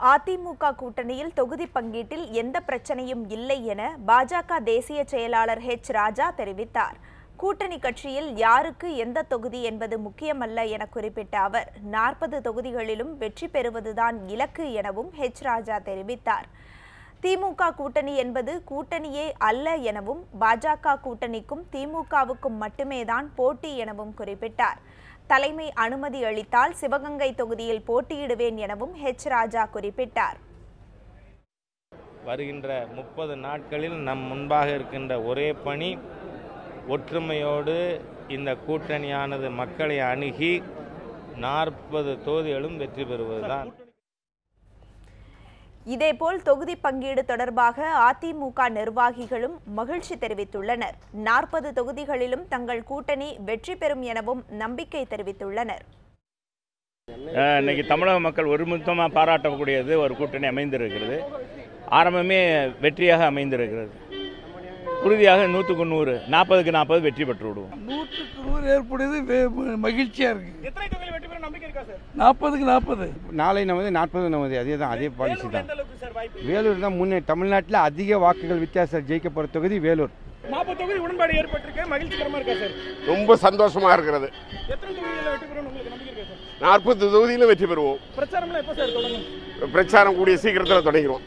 அதிமுக கூட்டணியில் தொகுதி பங்கீட்டில் எந்த பிரச்சனையும் இல்லை என பாஜக தேசிய செயலாளர் ஹெச் ராஜா தெரிவித்தார். கூட்டணி கட்சியில் யாருக்கு எந்த தொகுதி என்பது முக்கியமல்ல என குறிப்பிட்ட அவர் 40 தொகுதிகளிலும் வெற்றி பெறுவதுதான் இலக்கு எனவும் ஹெச் ராஜா தெரிவித்தார். திமுக கூட்டணி என்பது கூட்டணியே அல்ல எனவும் பாஜக கூட்டணிக்கும் திமுகவுக்கும் மட்டுமேதான் போட்டி எனவும் குறிப்பிட்டார். தலைமை அனுமதி அளித்தால் சிவகங்கை தொகுதியில் போட்டியிடுவேன் எனவும் ஹெச் ராஜா குறிப்பிட்டார். வருகின்ற 30 நாட்களில் நம் முன்பாக இருக்கின்ற ஒரே பணி, ஒற்றுமையோடு இந்த கூட்டணியானது மக்களை அணுகி 40 தொகுதிகளும் வெற்றி பெறுவதுதான். இதேபோல் தொகுதி பங்கீடு தொடர்பாக அதிமுக நிர்வாகிகளும் மகிழ்ச்சி தெரிவித்துள்ளனர். 40 தொகுதிகளிலும் தங்கள் கூட்டணி வெற்றி பெறும் எனவும் நம்பிக்கை தெரிவித்துள்ளனர். இன்னைக்கு தமிழக மக்கள் ஒருமித்தமாக பாராட்டக்கூடியது ஒரு கூட்டணி அமைந்திருக்கிறது. ஆரம்பமே வெற்றியாக அமைந்திருக்கிறது. உறுதியாக 100க்கு 100, 40க்கு 40 வெற்றி பெற்று விடுவோம். 100க்கு 100 ஏற்படுது, மகிழ்ச்சியா இருக்கு. 40க்கு 40. நாளை நமது 40 நமது, அதே தான், அதே பாலிசி தான். வேலூர் தான் முன்னே தமிழ்நாட்டில் அதிக வாக்குகள் வித்தியாசம் ஜெயிக்க போகிற தொகுதி வேலூர். 40 தொகுதி உடன்பாடு ஏற்பட்டிருக்கு, மகிழ்ச்சிகரமா இருக்கா சார்? ரொம்ப சந்தோஷமா இருக்கிறது. எத்தனை தொகுதிகளில் வெற்றி பெறும் உங்களுக்கு நம்பிக்கை இருக்கு சார்? 40 தொகுதியிலும் வெற்றி பெறுவோம். பிரச்சாரம்லாம் எப்போ சார் தொடங்கும்? பிரச்சாரம் கூடிய சீக்கிரத்தில் தொடங்கிடுவோம்.